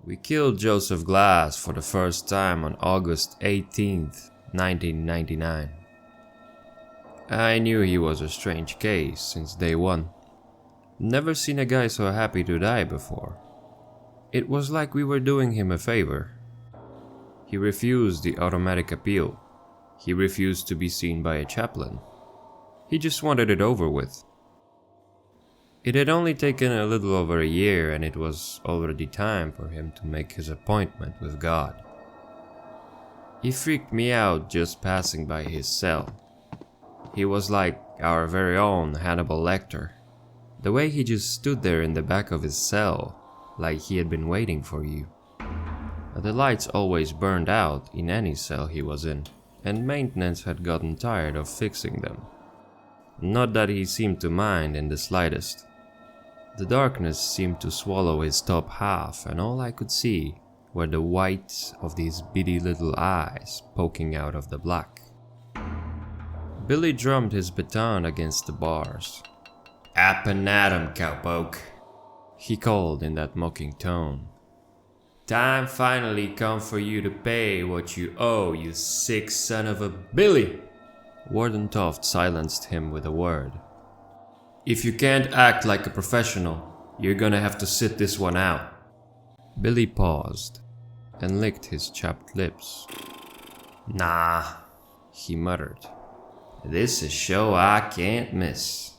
We killed Joseph Glass for the first time on August 18th, 1999. I knew he was a strange case since day one. Never seen a guy so happy to die before. It was like we were doing him a favor. He refused the automatic appeal. He refused to be seen by a chaplain. He just wanted it over with. It had only taken a little over a year, and it was already time for him to make his appointment with God. He freaked me out just passing by his cell. He was like our very own Hannibal Lecter. The way he just stood there in the back of his cell, like he had been waiting for you. The lights always burned out in any cell he was in, and maintenance had gotten tired of fixing them. Not that he seemed to mind in the slightest. The darkness seemed to swallow his top half, and all I could see were the whites of these beady little eyes poking out of the black. Billy drummed his baton against the bars. "Up and at 'em, cowpoke," he called in that mocking tone. "Time finally come for you to pay what you owe, you sick son of a Billy!" Warden Toft silenced him with a word. "If you can't act like a professional, you're gonna have to sit this one out." Billy paused and licked his chapped lips. "Nah," he muttered. "This is a show I can't miss."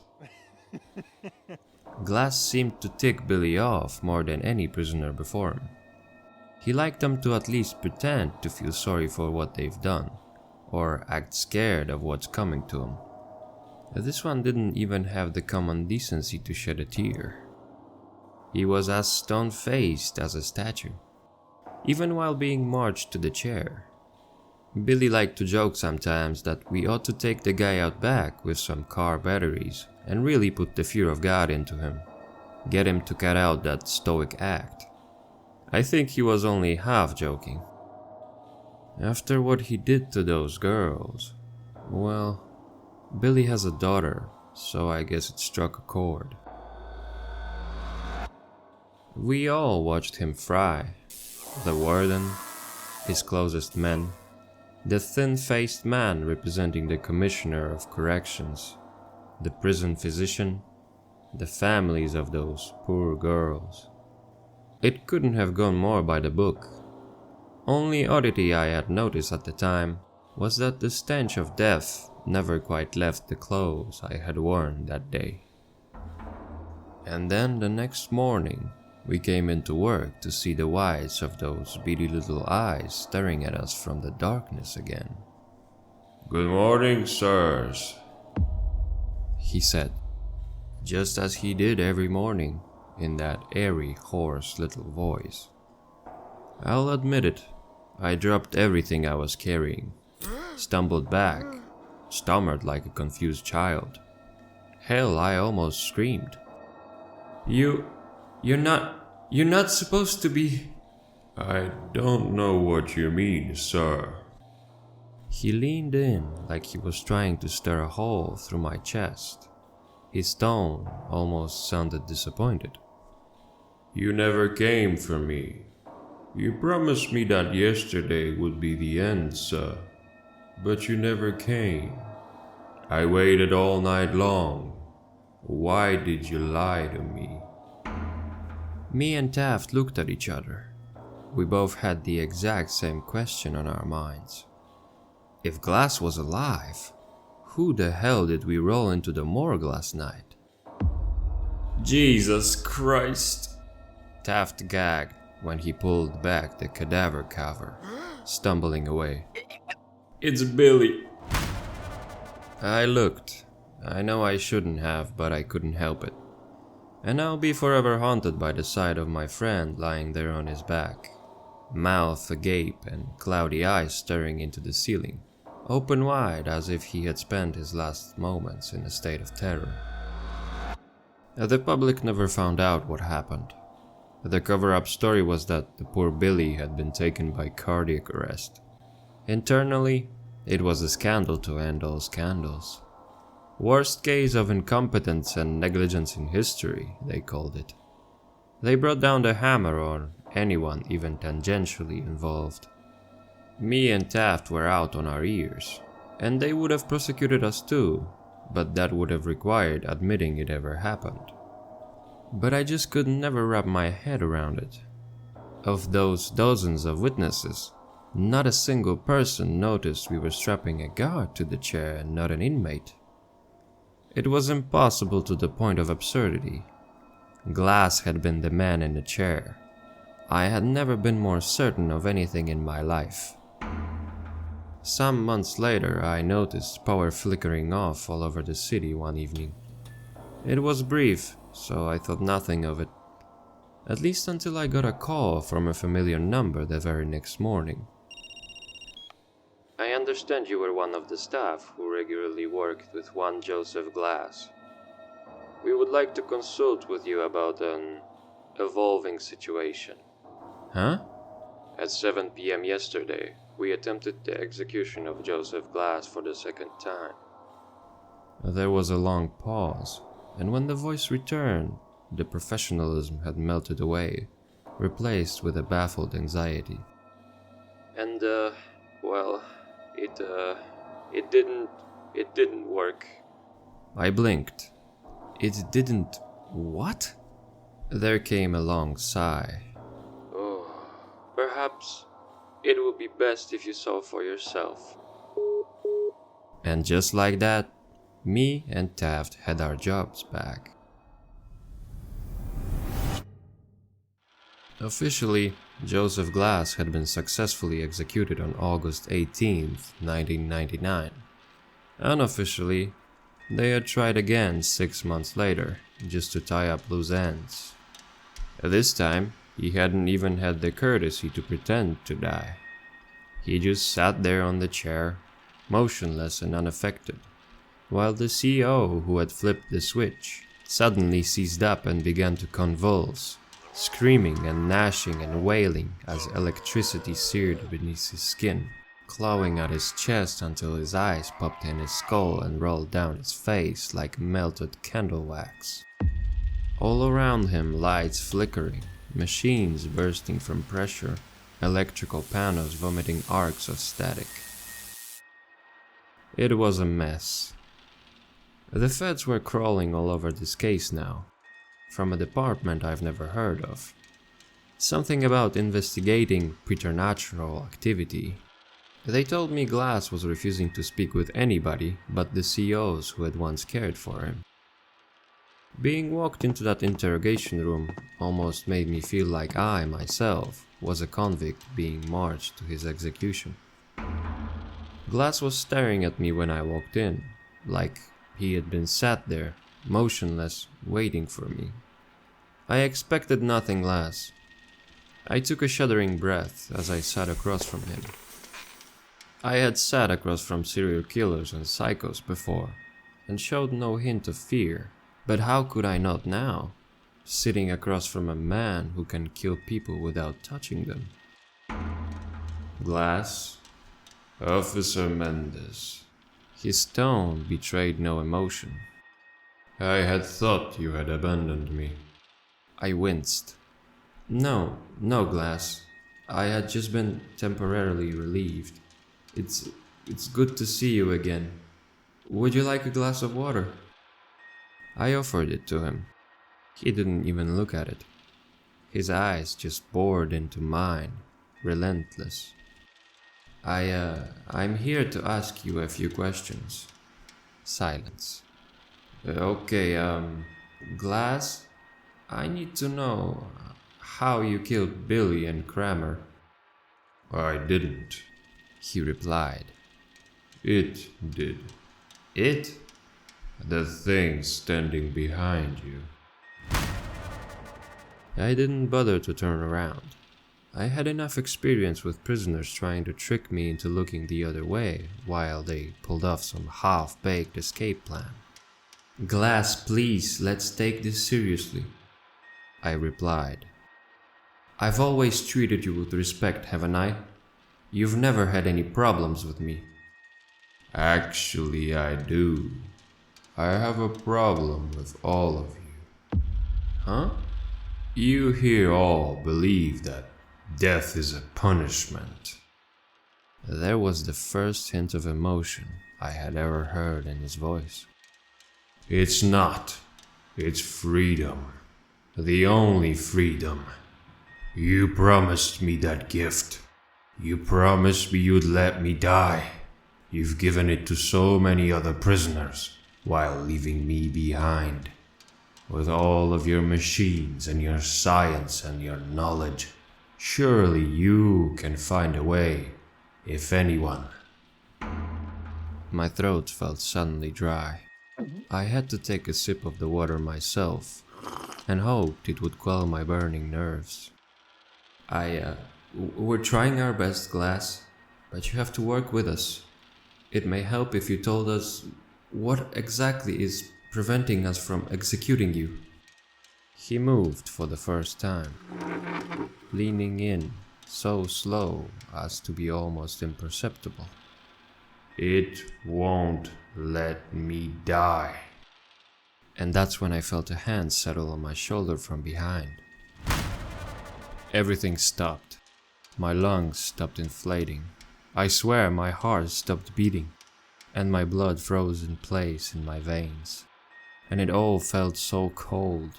Glass seemed to tick Billy off more than any prisoner before him. He liked them to at least pretend to feel sorry for what they've done, or act scared of what's coming to him. This one didn't even have the common decency to shed a tear. He was as stone-faced as a statue, even while being marched to the chair. Billy liked to joke sometimes that we ought to take the guy out back with some car batteries and really put the fear of God into him, get him to cut out that stoic act. I think he was only half joking. After what he did to those girls, well, Billy has a daughter, so I guess it struck a chord. We all watched him fry. The warden, his closest men, the thin-faced man representing the commissioner of corrections, the prison physician, the families of those poor girls. It couldn't have gone more by the book. Only oddity I had noticed at the time was that the stench of death never quite left the clothes I had worn that day. And then the next morning, we came into work to see the whites of those beady little eyes staring at us from the darkness again. "Good morning, sirs," he said, just as he did every morning, in that airy, hoarse little voice. I'll admit it, I dropped everything I was carrying, stumbled back, stammered like a confused child. Hell, I almost screamed. You're not supposed to be..." "I don't know what you mean, sir." He leaned in like he was trying to stir a hole through my chest. His tone almost sounded disappointed. "You never came for me. You promised me that yesterday would be the end, sir. But you never came. I waited all night long. Why did you lie to me?" Me and Taft looked at each other. We both had the exact same question on our minds. If Glass was alive, who the hell did we roll into the morgue last night? "Jesus Christ!" Taft gagged when he pulled back the cadaver cover, stumbling away. "It's Billy." I looked. I know I shouldn't have, but I couldn't help it. And I'll be forever haunted by the sight of my friend lying there on his back, mouth agape and cloudy eyes staring into the ceiling, open wide as if he had spent his last moments in a state of terror. The public never found out what happened. The cover-up story was that the poor Billy had been taken by cardiac arrest. Internally, it was a scandal to end all scandals. Worst case of incompetence and negligence in history, they called it. They brought down the hammer on anyone even tangentially involved. Me and Taft were out on our ears, and they would have prosecuted us too, but that would have required admitting it ever happened. But I just could never wrap my head around it. Of those dozens of witnesses, not a single person noticed we were strapping a guard to the chair and not an inmate. It was impossible to the point of absurdity. Glass had been the man in the chair. I had never been more certain of anything in my life. Some months later, I noticed power flickering off all over the city one evening. It was brief, so I thought nothing of it. At least until I got a call from a familiar number the very next morning. I understand you were one of the staff who regularly worked with one Joseph Glass. We would like to consult with you about an evolving situation. Huh? At 7 p.m. yesterday, we attempted the execution of Joseph Glass for the second time. There was a long pause, and when the voice returned, the professionalism had melted away, replaced with a baffled anxiety. And, well, it didn't work. I blinked. It didn't what? There came a long sigh. Oh, perhaps it would be best if you saw for yourself. And just like that, me and Taft had our jobs back. Officially, Joseph Glass had been successfully executed on August 18, 1999. Unofficially, they had tried again 6 months later, just to tie up loose ends. This time, he hadn't even had the courtesy to pretend to die. He just sat there on the chair, motionless and unaffected, while the CO who had flipped the switch suddenly seized up and began to convulse, screaming and gnashing and wailing as electricity seared beneath his skin, clawing at his chest until his eyes popped in his skull and rolled down his face like melted candle wax. All around him, lights flickering, machines bursting from pressure, electrical panels vomiting arcs of static. It was a mess. The feds were crawling all over this case now, from a department I've never heard of. Something about investigating preternatural activity. They told me Glass was refusing to speak with anybody but the COs who had once cared for him. Being walked into that interrogation room almost made me feel like I, myself, was a convict being marched to his execution. Glass was staring at me when I walked in, like he had been sat there, motionless, waiting for me. I expected nothing less. I took a shuddering breath as I sat across from him. I had sat across from serial killers and psychos before, and showed no hint of fear. But how could I not now, sitting across from a man who can kill people without touching them? Glass? Officer Mendes. His tone betrayed no emotion. I had thought you had abandoned me. I winced. No, Glass. I had just been temporarily relieved. It's good to see you again. Would you like a glass of water? I offered it to him. He didn't even look at it. His eyes just bored into mine, relentless. I'm here to ask you a few questions. Silence. Okay, Glass, I need to know how you killed Billy and Kramer. I didn't, he replied. It did. It? The thing standing behind you. I didn't bother to turn around. I had enough experience with prisoners trying to trick me into looking the other way while they pulled off some half-baked escape plan. Glass, please, let's take this seriously, I replied. I've always treated you with respect, haven't I? You've never had any problems with me. Actually, I do. I have a problem with all of you. Huh? You here all believe that death is a punishment. There was the first hint of emotion I had ever heard in his voice. It's not. It's freedom. The only freedom. You promised me that gift. You promised me you'd let me die. You've given it to so many other prisoners, while leaving me behind. With all of your machines and your science and your knowledge, surely you can find a way, if anyone. My throat felt suddenly dry. I had to take a sip of the water myself, and hoped it would quell my burning nerves. We're trying our best, Glass, but you have to work with us. It may help if you told us what exactly is preventing us from executing you. He moved for the first time, leaning in so slow as to be almost imperceptible. It won't let me die. And that's when I felt a hand settle on my shoulder from behind. Everything stopped. My lungs stopped inflating. I swear my heart stopped beating, and my blood froze in place in my veins. And it all felt so cold.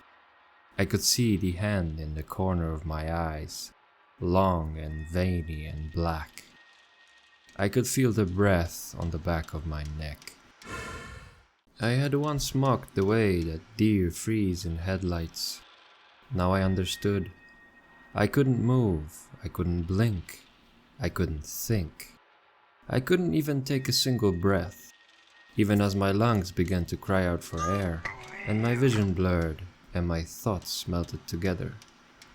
I could see the hand in the corner of my eyes, long and veiny and black. I could feel the breath on the back of my neck. I had once mocked the way that deer freeze in headlights. Now I understood. I couldn't move, I couldn't blink, I couldn't think. I couldn't even take a single breath, even as my lungs began to cry out for air, and my vision blurred, and my thoughts melted together.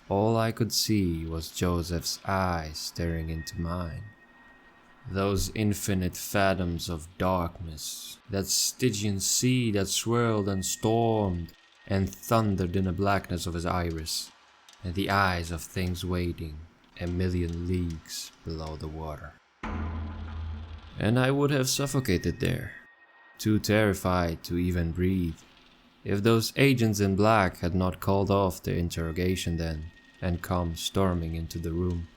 All I could see was Joseph's eyes staring into mine. Those infinite fathoms of darkness, that Stygian sea that swirled and stormed and thundered in the blackness of his iris, and the eyes of things waiting a million leagues below the water. And I would have suffocated there, too terrified to even breathe, if those agents in black had not called off the interrogation then and come storming into the room.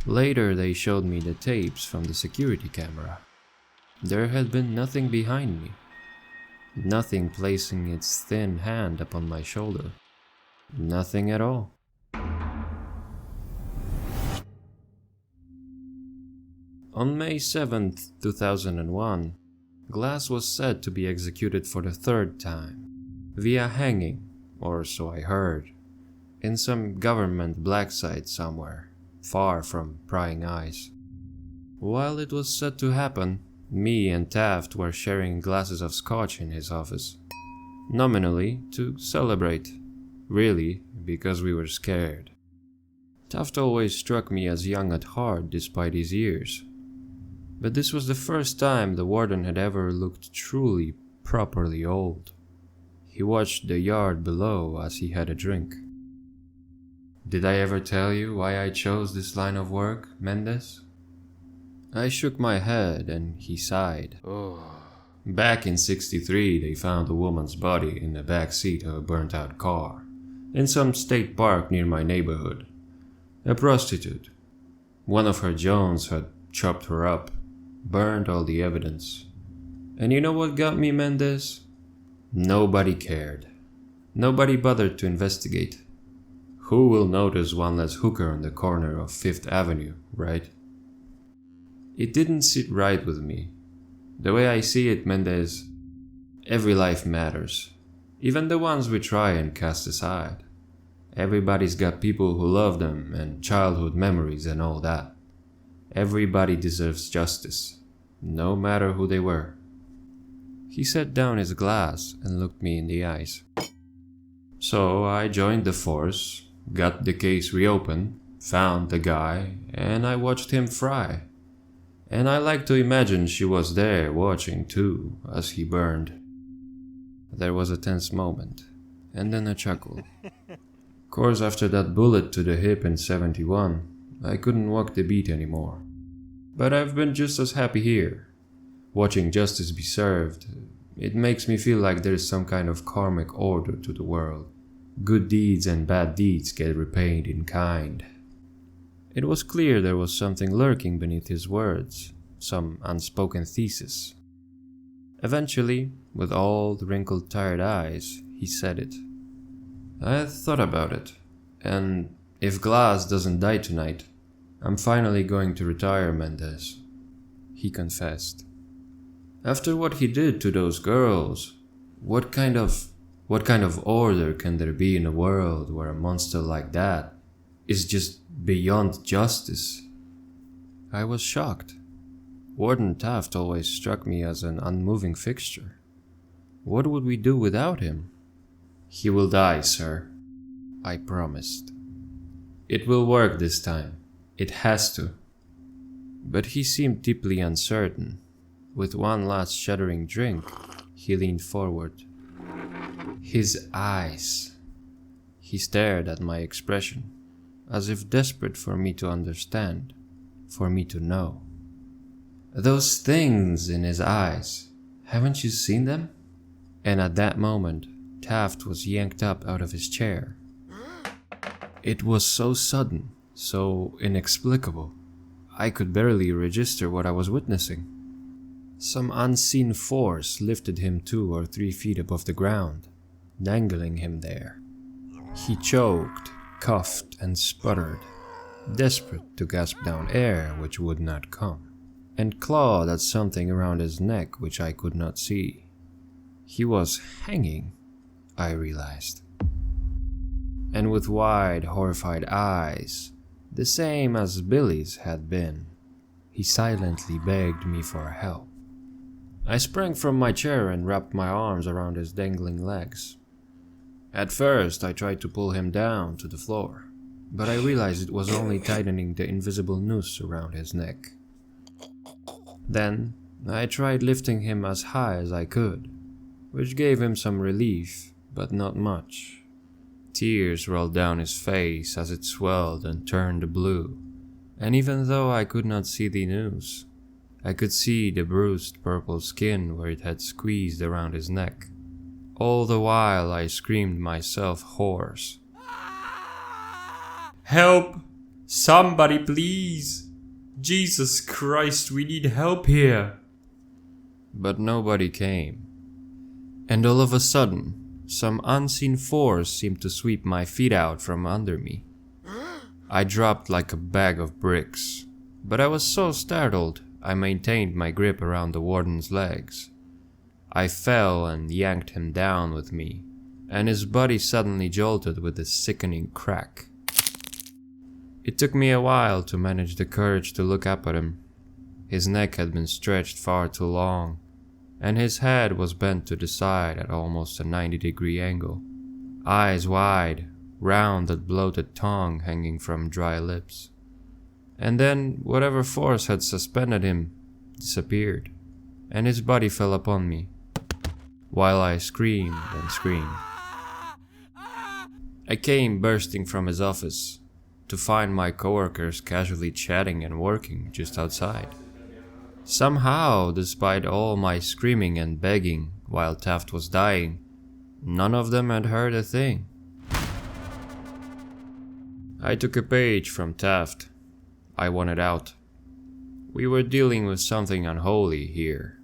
Later they showed me the tapes from the security camera. There had been nothing behind me, nothing placing its thin hand upon my shoulder, nothing at all. On May 7th, 2001, Glass was said to be executed for the third time, via hanging, or so I heard, in some government black site somewhere, far from prying eyes. While it was said to happen, me and Taft were sharing glasses of scotch in his office, nominally to celebrate, really because we were scared. Taft always struck me as young at heart despite his years. But this was the first time the warden had ever looked truly, properly old. He watched the yard below as he had a drink. Did I ever tell you why I chose this line of work, Mendes? I shook my head and he sighed. Back in '63 they found a woman's body in the back seat of a burnt-out car, in some state park near my neighborhood. A prostitute. One of her Jones had chopped her up, burned all the evidence. And you know what got me, Mendes? Nobody cared. Nobody bothered to investigate. Who will notice one less hooker on the corner of 5th Avenue, right? It didn't sit right with me. The way I see it, Mendes, every life matters. Even the ones we try and cast aside. Everybody's got people who love them and childhood memories and all that. Everybody deserves justice, no matter who they were. He set down his glass and looked me in the eyes. So I joined the force, got the case reopened, found the guy, and I watched him fry. And I like to imagine she was there watching too, as he burned. There was a tense moment, and then a chuckle. Course after that bullet to the hip in '71, I couldn't walk the beat anymore. But I've been just as happy here. Watching justice be served, it makes me feel like there's some kind of karmic order to the world. Good deeds and bad deeds get repaid in kind. It was clear there was something lurking beneath his words, some unspoken thesis. Eventually, with old, wrinkled, tired eyes, he said it. I thought about it, and if Glass doesn't die tonight, I'm finally going to retire, Mendez, he confessed. After what he did to those girls, what kind of order can there be in a world where a monster like that is just beyond justice? I was shocked. Warden Taft always struck me as an unmoving fixture. What would we do without him? He will die, sir, I promised. It will work this time. It has to. But he seemed deeply uncertain. With one last shuddering drink, he leaned forward. His eyes. He stared at my expression, as if desperate for me to understand, for me to know. Those things in his eyes, haven't you seen them? And at that moment, Taft was yanked up out of his chair. It was so sudden, so inexplicable. I could barely register what I was witnessing. Some unseen force lifted him 2 or 3 feet above the ground, dangling him there. He choked, coughed, and sputtered, desperate to gasp down air which would not come, and clawed at something around his neck which I could not see. He was hanging, I realized. And with wide, horrified eyes, the same as Billy's had been, he silently begged me for help. I sprang from my chair and wrapped my arms around his dangling legs. At first, I tried to pull him down to the floor, but I realized it was only tightening the invisible noose around his neck. Then, I tried lifting him as high as I could, which gave him some relief, but not much. Tears rolled down his face as it swelled and turned blue, and even though I could not see the noose, I could see the bruised purple skin where it had squeezed around his neck. All the while I screamed myself hoarse. Help! Somebody please! Jesus Christ, we need help here! But nobody came. And all of a sudden, some unseen force seemed to sweep my feet out from under me. I dropped like a bag of bricks, but I was so startled I maintained my grip around the warden's legs. I fell and yanked him down with me, and his body suddenly jolted with a sickening crack. It took me a while to manage the courage to look up at him. His neck had been stretched far too long, and his head was bent to the side at almost a 90-degree angle, eyes wide, round that bloated tongue hanging from dry lips. And then whatever force had suspended him disappeared, and his body fell upon me, while I screamed and screamed. I came bursting from his office to find my coworkers casually chatting and working just outside. Somehow, despite all my screaming and begging while Taft was dying, none of them had heard a thing. I took a page from Taft. I wanted out. We were dealing with something unholy here,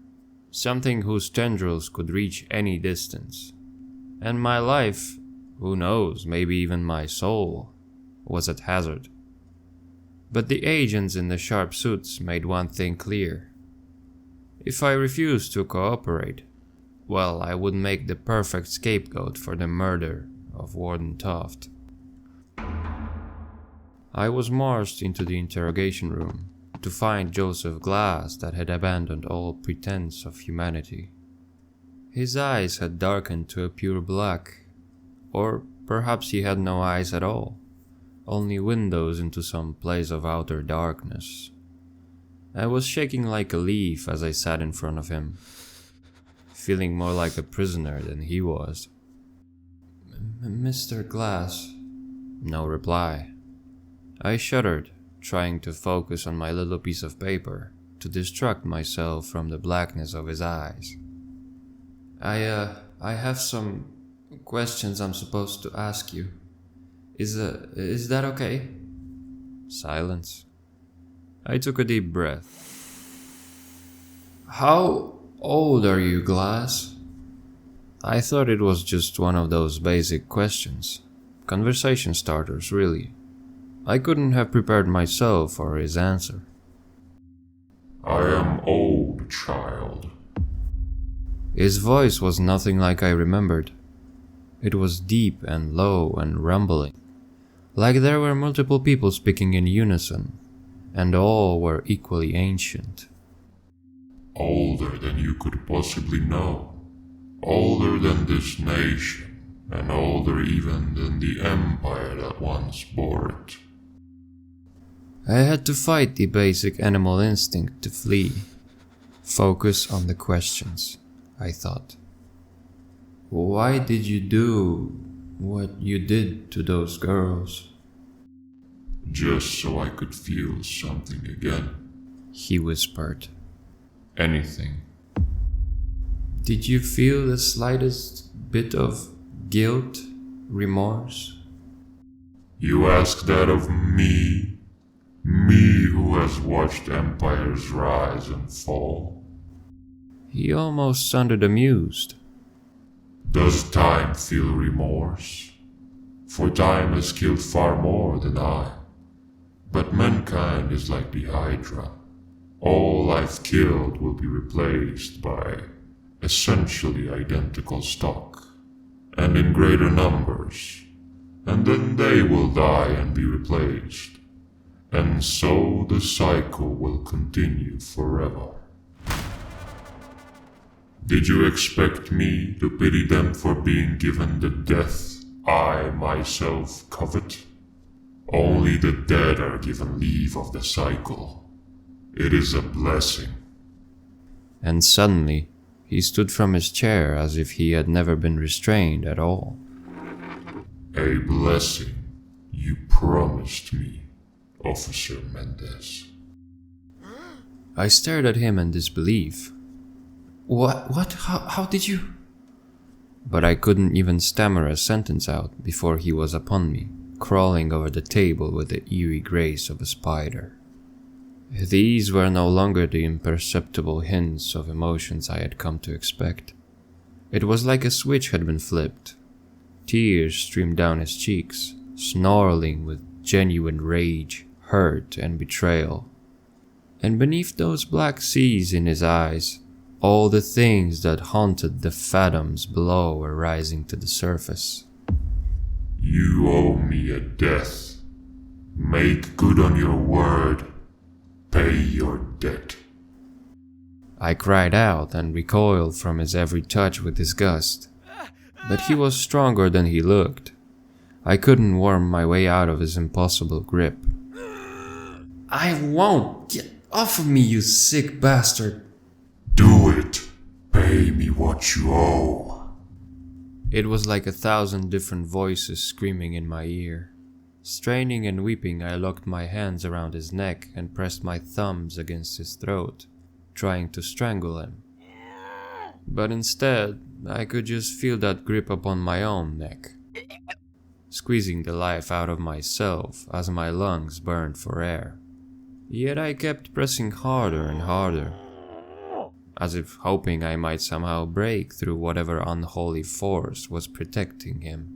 something whose tendrils could reach any distance. And my life, who knows, maybe even my soul, was at hazard. But the agents in the sharp suits made one thing clear. If I refused to cooperate, well, I would make the perfect scapegoat for the murder of Warden Taft. I was marched into the interrogation room to find Joseph Glass that had abandoned all pretense of humanity. His eyes had darkened to a pure black, or perhaps he had no eyes at all, only windows into some place of outer darkness. I was shaking like a leaf as I sat in front of him, feeling more like a prisoner than he was. Mr. Glass. No reply. I shuddered, trying to focus on my little piece of paper to distract myself from the blackness of his eyes. I have some questions I'm supposed to ask you. Is that okay? Silence. I took a deep breath. How old are you, Glass? I thought it was just one of those basic questions. Conversation starters, really. I couldn't have prepared myself for his answer. I am old, child. His voice was nothing like I remembered. It was deep and low and rumbling, like there were multiple people speaking in unison, and all were equally ancient. Older than you could possibly know. Older than this nation, and older even than the empire that once bore it. I had to fight the basic animal instinct to flee. Focus on the questions, I thought. Why did you do what you did to those girls? Just so I could feel something again. He whispered. Anything. Did you feel the slightest bit of guilt, remorse? You ask that of me? Me who has watched empires rise and fall? He almost sounded amused. Does time feel remorse? For time has killed far more than I. But mankind is like the Hydra. All life killed will be replaced by essentially identical stock, and in greater numbers, and then they will die and be replaced. And so the cycle will continue forever. Did you expect me to pity them for being given the death I myself covet? Only the dead are given leave of the cycle. It is a blessing. And suddenly, he stood from his chair as if he had never been restrained at all. A blessing you promised me, Officer Mendez. I stared at him in disbelief. What? How did you? But I couldn't even stammer a sentence out before he was upon me, crawling over the table with the eerie grace of a spider. These were no longer the imperceptible hints of emotions I had come to expect. It was like a switch had been flipped. Tears streamed down his cheeks, snarling with genuine rage, hurt, and betrayal. And beneath those black seas in his eyes, all the things that haunted the fathoms below were rising to the surface. You owe me a death. Make good on your word. Pay your debt. I cried out and recoiled from his every touch with disgust. But he was stronger than he looked. I couldn't worm my way out of his impossible grip. I won't! Get off of me, you sick bastard! Do it! Pay me what you owe. It was like 1,000 different voices screaming in my ear. Straining and weeping, I locked my hands around his neck and pressed my thumbs against his throat, trying to strangle him. But instead, I could just feel that grip upon my own neck, squeezing the life out of myself as my lungs burned for air. Yet I kept pressing harder and harder, as if hoping I might somehow break through whatever unholy force was protecting him.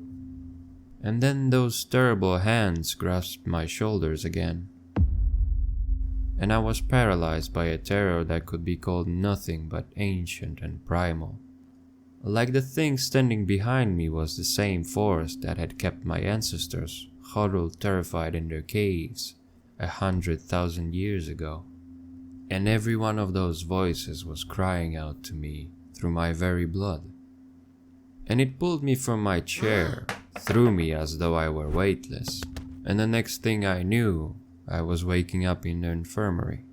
And then those terrible hands grasped my shoulders again, and I was paralyzed by a terror that could be called nothing but ancient and primal. Like the thing standing behind me was the same force that had kept my ancestors huddled terrified in their caves 100,000 years ago. And every one of those voices was crying out to me through my very blood. And it pulled me from my chair, threw me as though I were weightless, and the next thing I knew, I was waking up in the infirmary.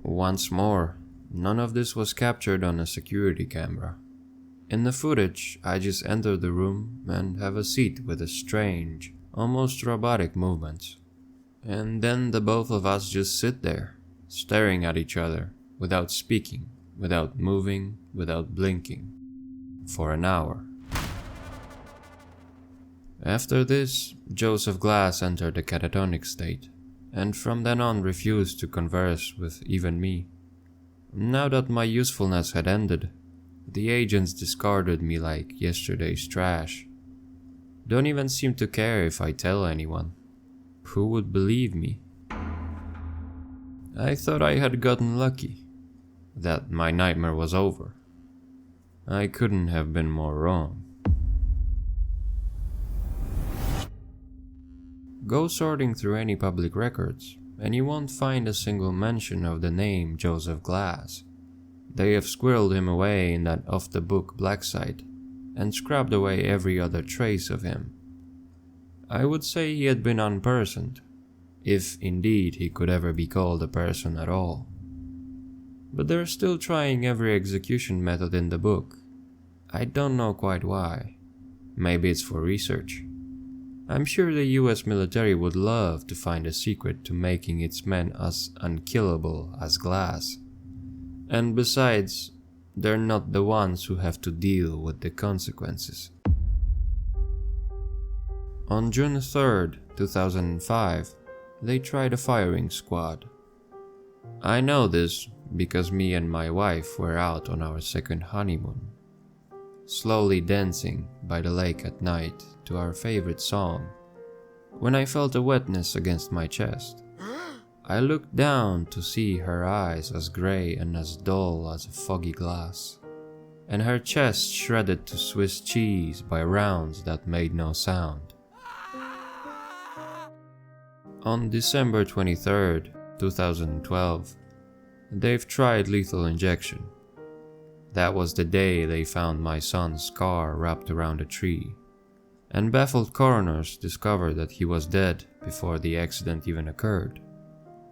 Once more, none of this was captured on a security camera. In the footage, I just enter the room and have a seat with a strange, almost robotic movements. And then the both of us just sit there, staring at each other, without speaking, without moving, without blinking. for an hour. After this, Joseph Glass entered a catatonic state, and from then on refused to converse with even me. Now that my usefulness had ended, the agents discarded me like yesterday's trash. Don't even seem to care if I tell anyone. Who would believe me? I thought I had gotten lucky, that my nightmare was over. I couldn't have been more wrong. Go sorting through any public records, and you won't find a single mention of the name Joseph Glass. They have squirreled him away in that off-the-book black site, and scrubbed away every other trace of him. I would say he had been unpersoned, if indeed he could ever be called a person at all. But they're still trying every execution method in the book. I don't know quite why. Maybe it's for research. I'm sure the US military would love to find a secret to making its men as unkillable as Glass. And besides, they're not the ones who have to deal with the consequences. On June 3rd, 2005, they tried a firing squad. I know this because me and my wife were out on our second honeymoon, slowly dancing by the lake at night to our favorite song, when I felt a wetness against my chest. I looked down to see her eyes as grey and as dull as a foggy glass, and her chest shredded to Swiss cheese by rounds that made no sound. On December 23rd, 2012, they've tried lethal injection. That was the day they found my son's car wrapped around a tree, and baffled coroners discovered that he was dead before the accident even occurred.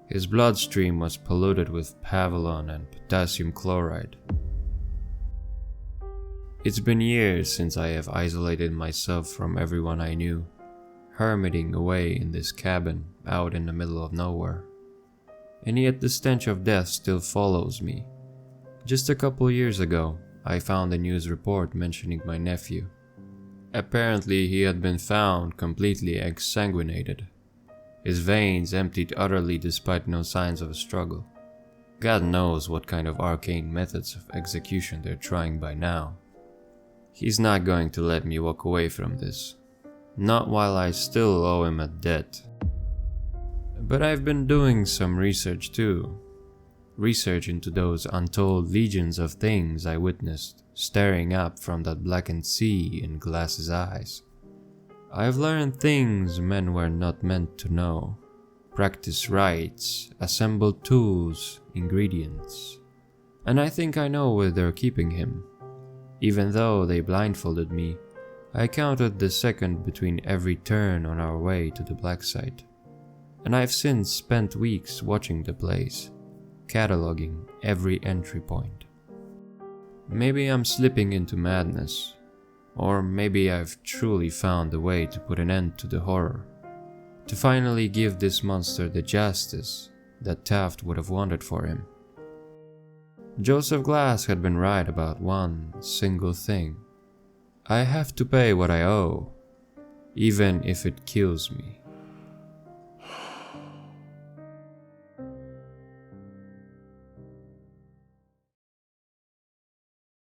His bloodstream was polluted with pavilon and potassium chloride. It's been years since I have isolated myself from everyone I knew, hermiting away in this cabin out in the middle of nowhere. And yet the stench of death still follows me. Just a couple years ago, I found a news report mentioning my nephew. Apparently he had been found completely exsanguinated. His veins emptied utterly despite no signs of a struggle. God knows what kind of arcane methods of execution they're trying by now. He's not going to let me walk away from this. Not while I still owe him a debt. But I've been doing some research too. Research into those untold legions of things I witnessed staring up from that blackened sea in Glass's eyes. I've learned things men were not meant to know. Practice rites, assembled tools, ingredients. And I think I know where they're keeping him. Even though they blindfolded me, I counted the second between every turn on our way to the black site. And I've since spent weeks watching the place, cataloging every entry point. Maybe I'm slipping into madness, or maybe I've truly found a way to put an end to the horror, to finally give this monster the justice that Taft would have wanted for him. Joseph Glass had been right about one single thing. I have to pay what I owe, even if it kills me.